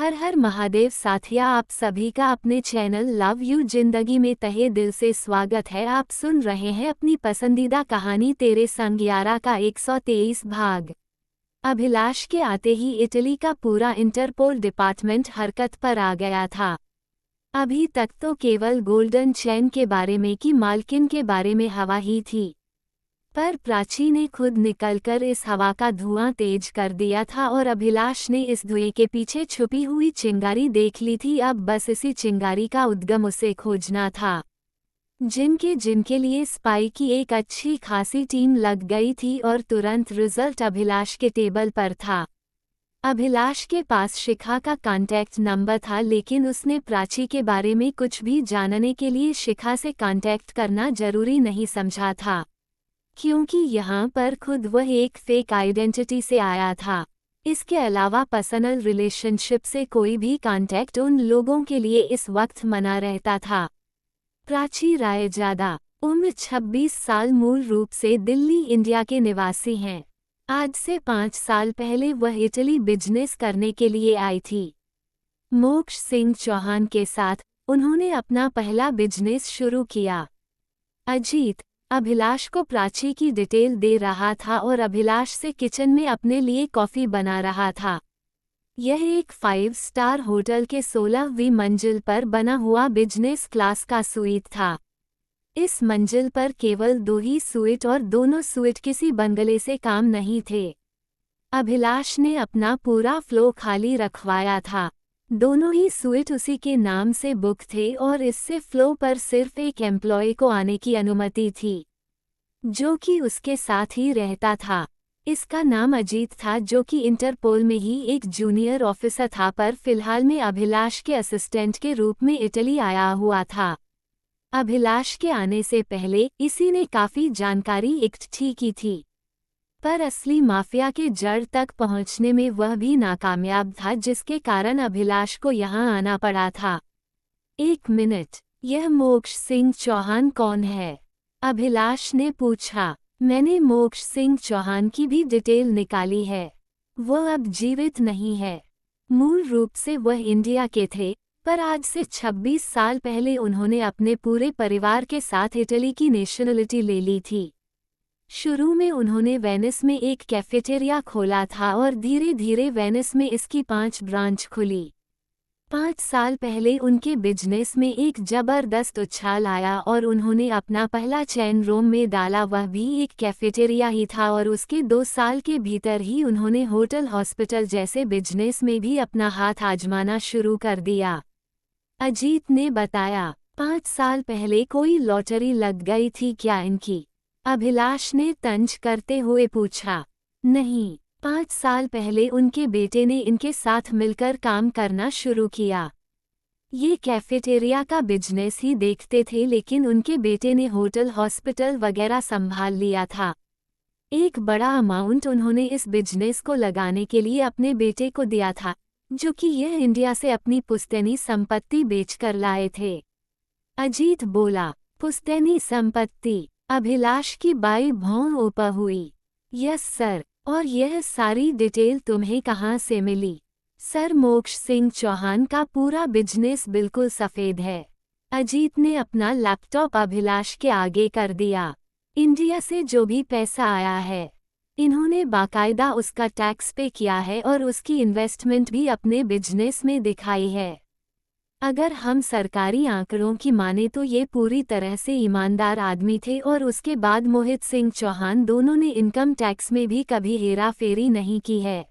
हर हर महादेव साथिया, आप सभी का अपने चैनल लव यू जिंदगी में तहे दिल से स्वागत है। आप सुन रहे हैं अपनी पसंदीदा कहानी तेरे संग यारा का 123 भाग। अभिलाष के आते ही इटली का पूरा इंटरपोल डिपार्टमेंट हरकत पर आ गया था। अभी तक तो केवल गोल्डन चैन के बारे में की मालकिन के बारे में हवा ही थी, पर प्राची ने खुद निकलकर इस हवा का धुआं तेज कर दिया था और अभिलाष ने इस धुएं के पीछे छुपी हुई चिंगारी देख ली थी। अब बस इसी चिंगारी का उद्गम उसे खोजना था। जिनके लिए स्पाई की एक अच्छी खासी टीम लग गई थी और तुरंत रिजल्ट अभिलाष के टेबल पर था। अभिलाष के पास शिखा का कांटेक्ट नंबर था, लेकिन उसने प्राची के बारे में कुछ भी जानने के लिए शिखा से कांटेक्ट करना जरूरी नहीं समझा था, क्योंकि यहाँ पर खुद वह एक फेक आइडेंटिटी से आया था। इसके अलावा पर्सनल रिलेशनशिप से कोई भी कांटेक्ट उन लोगों के लिए इस वक्त मना रहता था। प्राची रायजादा, उम्र 26 साल, मूल रूप से दिल्ली इंडिया के निवासी हैं। आज से 5 साल पहले वह इटली बिजनेस करने के लिए आई थी। मोक्ष सिंह चौहान के साथ उन्होंने अपना पहला बिजनेस शुरू किया। अजीत अभिलाष को प्राची की डिटेल दे रहा था और अभिलाष से किचन में अपने लिए कॉफ़ी बना रहा था। यह एक 5 स्टार होटल के 16वीं मंजिल पर बना हुआ बिजनेस क्लास का स्वीट था। इस मंजिल पर केवल 2 ही स्वीट और दोनों स्वीट किसी बंगले से काम नहीं थे। अभिलाष ने अपना पूरा फ्लो खाली रखवाया था। दोनों ही स्वीट उसी के नाम से बुक थे और इससे फ्लो पर सिर्फ एक एम्प्लॉय को आने की अनुमति थी, जो कि उसके साथ ही रहता था। इसका नाम अजीत था, जो कि इंटरपोल में ही एक जूनियर ऑफिसर था, पर फिलहाल में अभिलाष के असिस्टेंट के रूप में इटली आया हुआ था। अभिलाष के आने से पहले इसी ने काफ़ी जानकारी इकट्ठी की थी, पर असली माफिया के जड़ तक पहुंचने में वह भी नाकामयाब था, जिसके कारण अभिलाष को यहां आना पड़ा था। 1 मिनट, यह मोक्ष सिंह चौहान कौन है? अभिलाष ने पूछा। मैंने मोक्ष सिंह चौहान की भी डिटेल निकाली है। वह अब जीवित नहीं है। मूल रूप से वह इंडिया के थे, पर आज से 26 साल पहले उन्होंने अपने पूरे परिवार के साथ इटली की नेशनलिटी ले ली थी। शुरू में उन्होंने वेनिस में एक कैफेटेरिया खोला था और धीरे धीरे वेनिस में इसकी 5 ब्रांच खुली। 5 साल पहले उनके बिजनेस में एक जबरदस्त उछाल आया और उन्होंने अपना पहला चैन रोम में डाला, वह भी एक कैफेटेरिया ही था। और उसके 2 साल के भीतर ही उन्होंने होटल, हॉस्पिटल जैसे बिजनेस में भी अपना हाथ आजमाना शुरू कर दिया। अजीत ने बताया। 5 साल पहले कोई लॉटरी लग गई थी क्या इनकी? अभिलाष ने तंज करते हुए पूछा। नहीं, 5 साल पहले उनके बेटे ने इनके साथ मिलकर काम करना शुरू किया। ये कैफेटेरिया का बिजनेस ही देखते थे, लेकिन उनके बेटे ने होटल, हॉस्पिटल वगैरह संभाल लिया था। एक बड़ा अमाउंट उन्होंने इस बिजनेस को लगाने के लिए अपने बेटे को दिया था, जो कि यह इंडिया से अपनी पुश्तैनी संपत्ति बेचकर लाए थे। अजीत बोला। पुश्तैनी संपत्ति? अभिलाष की बाई भौं ऊपर हुई। Yes sir. और यह सारी डिटेल तुम्हें कहाँ से मिली? सर, मोक्ष सिंह चौहान का पूरा बिजनेस बिल्कुल सफ़ेद है। अजीत ने अपना लैपटॉप अभिलाष के आगे कर दिया। इंडिया से जो भी पैसा आया है, इन्होंने बाकायदा उसका टैक्स पे किया है और उसकी इन्वेस्टमेंट भी अपने बिजनेस में दिखाई है। अगर हम सरकारी आंकड़ों की माने तो ये पूरी तरह से ईमानदार आदमी थे, और उसके बाद मोहित सिंह चौहान दोनों ने इनकम टैक्स में भी कभी हेरा फेरी नहीं की है।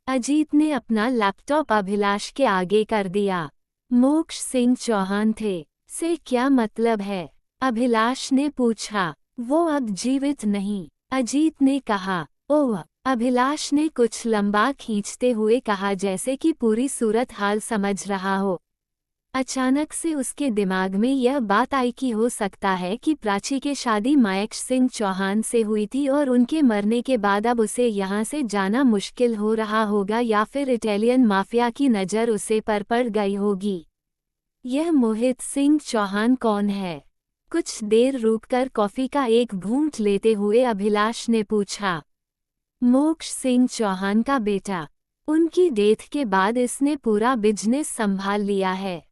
अजीत ने अपना लैपटॉप अभिलाष के आगे कर दिया। मोक्ष सिंह चौहान थे से क्या मतलब है? अभिलाष ने पूछा। वो अब जीवित नहीं, अजीत ने कहा। ओह, अभिलाष ने कुछ लंबा खींचते हुए कहा, जैसे कि पूरी सूरत हाल समझ रहा हो। अचानक से उसके दिमाग में यह बात आई कि हो सकता है कि प्राची की शादी मोक्ष सिंह चौहान से हुई थी और उनके मरने के बाद अब उसे यहाँ से जाना मुश्किल हो रहा होगा, या फिर इटालियन माफिया की नज़र उसे पर पड़ गई होगी। यह मोहित सिंह चौहान कौन है? कुछ देर रुककर कॉफ़ी का एक घूंट लेते हुए अभिलाष ने पूछा। मोक्ष सिंह चौहान का बेटा। उनकी डेथ के बाद इसने पूरा बिजनेस संभाल लिया है।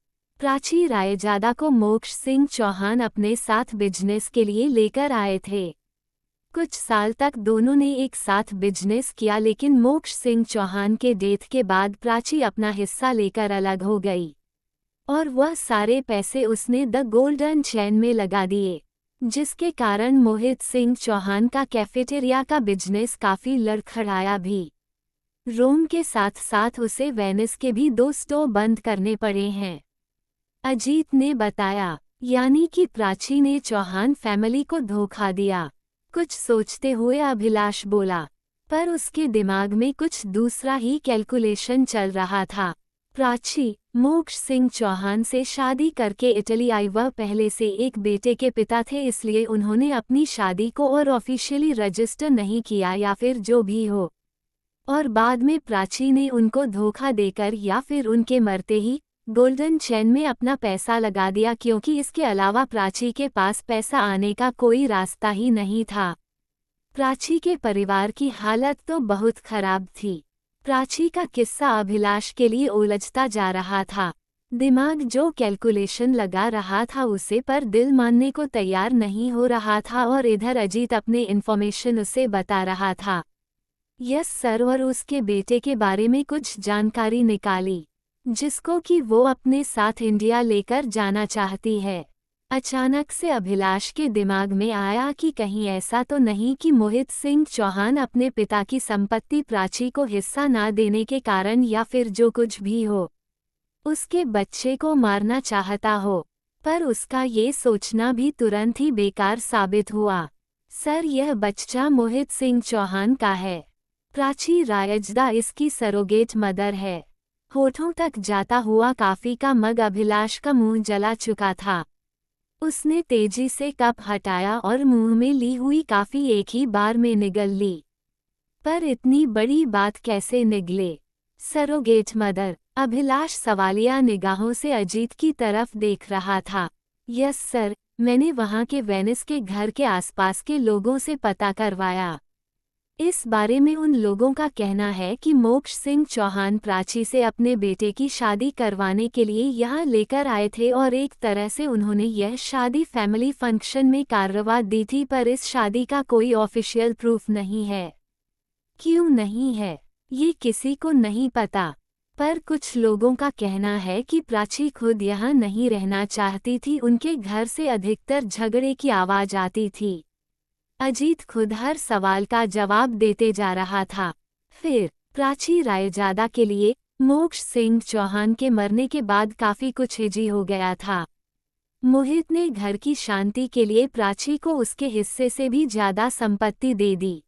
प्राची रायजादा को मोक्ष सिंह चौहान अपने साथ बिजनेस के लिए लेकर आए थे। कुछ साल तक दोनों ने एक साथ बिजनेस किया, लेकिन मोक्ष सिंह चौहान के डेथ के बाद प्राची अपना हिस्सा लेकर अलग हो गई और वह सारे पैसे उसने द गोल्डन चेन में लगा दिए, जिसके कारण मोहित सिंह चौहान का कैफेटेरिया का बिजनेस काफी लड़खड़ाया भी। रोम के साथ साथ उसे वेनिस के भी 2 स्टोर बंद करने पड़े हैं। अजीत ने बताया, यानी कि प्राची ने चौहान फैमिली को धोखा दिया। कुछ सोचते हुए अभिलाष बोला, पर उसके दिमाग में कुछ दूसरा ही कैलकुलेशन चल रहा था। प्राची मोक्ष सिंह चौहान से शादी करके इटली आई। वह पहले से एक बेटे के पिता थे, इसलिए उन्होंने अपनी शादी को और ऑफिशियली रजिस्टर नहीं किया या फिर जो भी हो। और बाद में प्राची ने उनको धोखा देकर या फिर उनके मरते ही गोल्डन चेन में अपना पैसा लगा दिया, क्योंकि इसके अलावा प्राची के पास पैसा आने का कोई रास्ता ही नहीं था। प्राची के परिवार की हालत तो बहुत खराब थी। प्राची का किस्सा अभिलाष के लिए उलझता जा रहा था। दिमाग जो कैलकुलेशन लगा रहा था उसे पर दिल मानने को तैयार नहीं हो रहा था, और इधर अजीत अपने इन्फॉर्मेशन उसे बता रहा था। यस सर, और उसके बेटे के बारे में कुछ जानकारी निकाली, जिसको कि वो अपने साथ इंडिया लेकर जाना चाहती है। अचानक से अभिलाष के दिमाग में आया कि कहीं ऐसा तो नहीं कि मोहित सिंह चौहान अपने पिता की संपत्ति प्राची को हिस्सा ना देने के कारण या फिर जो कुछ भी हो, उसके बच्चे को मारना चाहता हो। पर उसका ये सोचना भी तुरंत ही बेकार साबित हुआ। सर, यह बच्चा मोहित सिंह चौहान का है। प्राची रायजादा इसकी सरोगेट मदर है। होठों तक जाता हुआ कॉफी का मग अभिलाष का मुंह जला चुका था। उसने तेजी से कप हटाया और मुंह में ली हुई कॉफी एक ही बार में निगल ली। पर इतनी बड़ी बात कैसे निगले? Surrogate mother? अभिलाष सवालिया निगाहों से अजीत की तरफ देख रहा था। यस सर, मैंने वहां के वेनिस के घर के आसपास के लोगों से पता करवाया। इस बारे में उन लोगों का कहना है कि मोक्ष सिंह चौहान प्राची से अपने बेटे की शादी करवाने के लिए यहाँ लेकर आए थे, और एक तरह से उन्होंने यह शादी फैमिली फंक्शन में करवा दी थी, पर इस शादी का कोई ऑफिशियल प्रूफ नहीं है। क्यों नहीं है, ये किसी को नहीं पता, पर कुछ लोगों का कहना है कि प्राची खुद यहाँ नहीं रहना चाहती थी। उनके घर से अधिकतर झगड़े की आवाज आती थी। अजीत खुद हर सवाल का जवाब देते जा रहा था। फिर प्राची रायजादा के लिए मोक्ष सिंह चौहान के मरने के बाद काफी कुछ हिजी हो गया था। मोहित ने घर की शांति के लिए प्राची को उसके हिस्से से भी ज्यादा संपत्ति दे दी,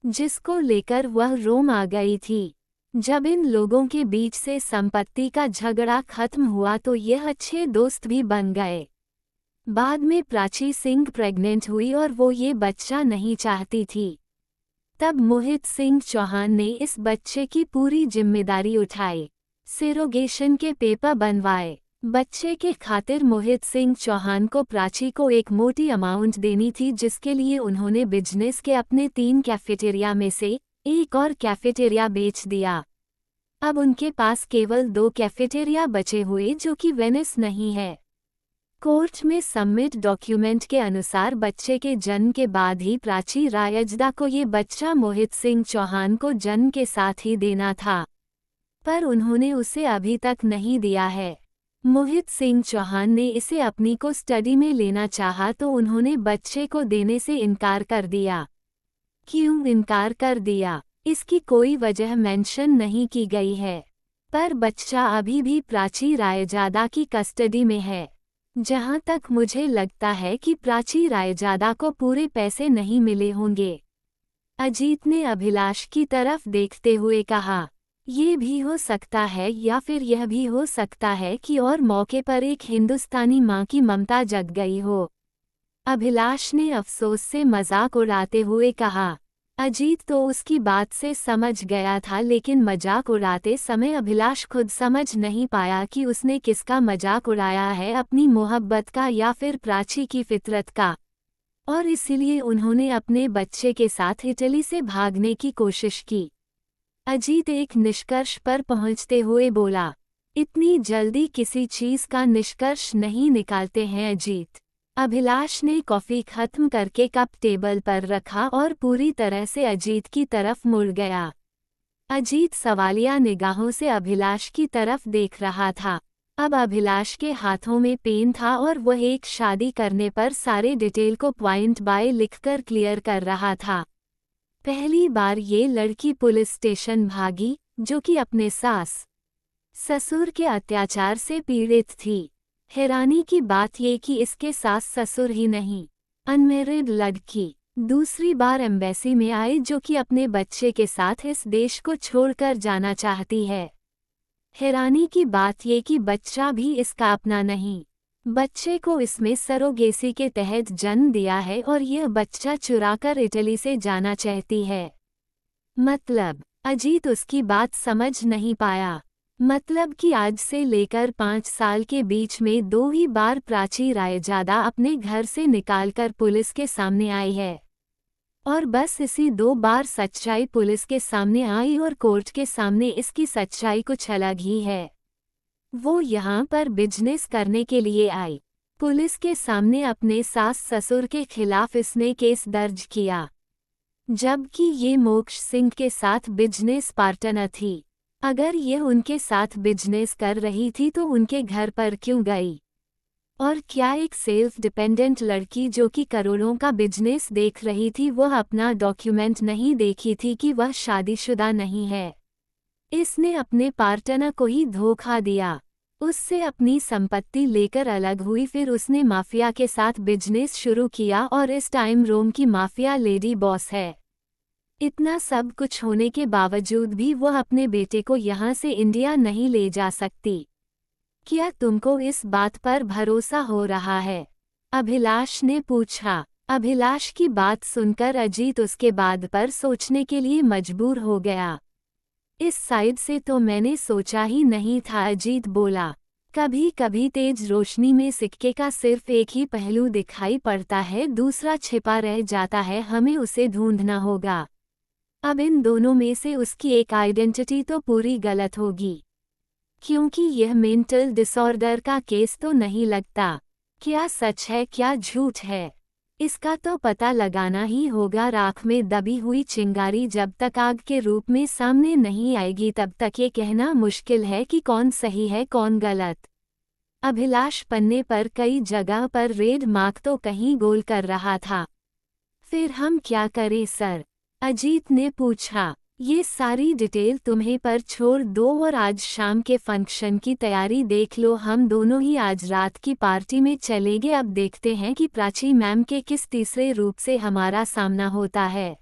जिसको लेकर वह रोम आ गई थी। जब इन लोगों के बीच से संपत्ति का झगड़ा खत्म हुआ तो यह अच्छे दोस्त भी बन गए। बाद में प्राची सिंह प्रेग्नेंट हुई और वो ये बच्चा नहीं चाहती थी। तब मोहित सिंह चौहान ने इस बच्चे की पूरी जिम्मेदारी उठाई, सेरोगेशन के पेपर बनवाए। बच्चे के खातिर मोहित सिंह चौहान को प्राची को एक मोटी अमाउंट देनी थी, जिसके लिए उन्होंने बिजनेस के अपने 3 कैफेटेरिया में से एक और कैफेटेरिया बेच दिया। अब उनके पास केवल 2 कैफेटेरिया बचे हुए, जो कि वेनिस नहीं है। कोर्ट में सबमिट डॉक्यूमेंट के अनुसार बच्चे के जन्म के बाद ही प्राची रायजादा को ये बच्चा मोहित सिंह चौहान को जन्म के साथ ही देना था, पर उन्होंने उसे अभी तक नहीं दिया है। मोहित सिंह चौहान ने इसे अपनी को स्टडी में लेना चाहा तो उन्होंने बच्चे को देने से इनकार कर दिया। क्यों इनकार कर दिया, इसकी कोई वजह मेंशन नहीं की गई है, पर बच्चा अभी भी प्राची रायजादा की कस्टडी में है। जहां तक मुझे लगता है कि प्राची रायजादा को पूरे पैसे नहीं मिले होंगे। अजीत ने अभिलाष की तरफ देखते हुए कहा, ये भी हो सकता है या फिर यह भी हो सकता है कि और मौके पर एक हिंदुस्तानी मां की ममता जग गई हो। अभिलाष ने अफसोस से मजाक उड़ाते हुए कहा। अजीत तो उसकी बात से समझ गया था, लेकिन मजाक उड़ाते समय अभिलाष खुद समझ नहीं पाया कि उसने किसका मजाक उड़ाया है, अपनी मोहब्बत का या फिर प्राची की फितरत का, और इसीलिए उन्होंने अपने बच्चे के साथ इटली से भागने की कोशिश की। अजीत एक निष्कर्ष पर पहुंचते हुए बोला। इतनी जल्दी किसी चीज का निष्कर्ष नहीं निकालते हैं अजीत। अभिलाष ने कॉफी खत्म करके कप टेबल पर रखा और पूरी तरह से अजीत की तरफ मुड़ गया। अजीत सवालिया निगाहों से अभिलाष की तरफ देख रहा था। अब अभिलाष के हाथों में पेन था और वह एक शादी करने पर सारे डिटेल को पॉइंट बाय लिखकर क्लियर कर रहा था। पहली बार ये लड़की पुलिस स्टेशन भागी, जो कि अपने सास ससुर के अत्याचार से पीड़ित थी। हैरानी की बात ये कि इसके सास ससुर ही नहीं, अनमैरिड लड़की दूसरी बार एम्बेसी में आई, जो कि अपने बच्चे के साथ इस देश को छोड़कर जाना चाहती है। हैरानी की बात ये कि बच्चा भी इसका अपना नहीं, बच्चे को इसमें सरोगेसी के तहत जन्म दिया है और यह बच्चा चुराकर इटली से जाना चाहती है। मतलब अजीत उसकी बात समझ नहीं पाया। मतलब कि आज से लेकर 5 साल के बीच में 2 ही बार प्राची रायजादा अपने घर से निकालकर पुलिस के सामने आई है, और बस इसी 2 बार सच्चाई पुलिस के सामने आई और कोर्ट के सामने इसकी सच्चाई कुछ अलग ही है। वो यहाँ पर बिजनेस करने के लिए आई। पुलिस के सामने अपने सास ससुर के खिलाफ इसने केस दर्ज किया, जबकि ये मोक्ष सिंह के साथ बिजनेस पार्टनर थी। अगर यह उनके साथ बिजनेस कर रही थी तो उनके घर पर क्यों गई? और क्या एक सेल्फ डिपेंडेंट लड़की जो कि करोड़ों का बिजनेस देख रही थी, वह अपना डॉक्यूमेंट नहीं देखी थी कि वह शादीशुदा नहीं है? इसने अपने पार्टनर को ही धोखा दिया, उससे अपनी संपत्ति लेकर अलग हुई, फिर उसने माफिया के साथ बिजनेस शुरू किया और इस टाइम रोम की माफिया लेडी बॉस है। इतना सब कुछ होने के बावजूद भी वह अपने बेटे को यहाँ से इंडिया नहीं ले जा सकती। क्या तुमको इस बात पर भरोसा हो रहा है? अभिलाष ने पूछा। अभिलाष की बात सुनकर अजीत उसके बाद पर सोचने के लिए मजबूर हो गया। इस साइड से तो मैंने सोचा ही नहीं था, अजीत बोला। कभी कभी तेज रोशनी में सिक्के का सिर्फ एक ही पहलू दिखाई पड़ता है, दूसरा छिपा रह जाता है, हमें उसे ढूंढना होगा। अब इन दोनों में से उसकी एक आइडेंटिटी तो पूरी गलत होगी, क्योंकि यह मेंटल डिसऑर्डर का केस तो नहीं लगता। क्या सच है क्या झूठ है, इसका तो पता लगाना ही होगा। राख में दबी हुई चिंगारी जब तक आग के रूप में सामने नहीं आएगी तब तक ये कहना मुश्किल है कि कौन सही है कौन गलत। अभिलाष पन्ने पर कई जगह पर रेड मार्क तो कहीं गोल कर रहा था। फिर हम क्या करें सर? अजीत ने पूछा। ये सारी डिटेल तुम्हें पर छोड़ दो और आज शाम के फंक्शन की तैयारी देख लो। हम दोनों ही आज रात की पार्टी में चलेंगे। अब देखते हैं कि प्राची मैम के किस तीसरे रूप से हमारा सामना होता है।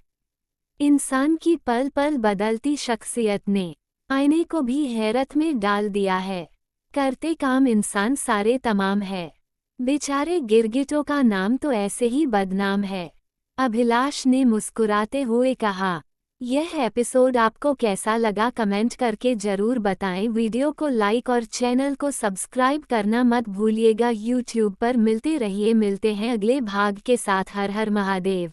इंसान की पल पल बदलती शख्सियत ने आईने को भी हैरत में डाल दिया है। करते काम इंसान सारे तमाम है, बेचारे गिरगिटों का नाम तो ऐसे ही बदनाम है। अभिलाष ने मुस्कुराते हुए कहा। यह एपिसोड आपको कैसा लगा कमेंट करके ज़रूर बताएं। वीडियो को लाइक और चैनल को सब्सक्राइब करना मत भूलिएगा। यूट्यूब पर मिलते हैं अगले भाग के साथ। हर हर महादेव।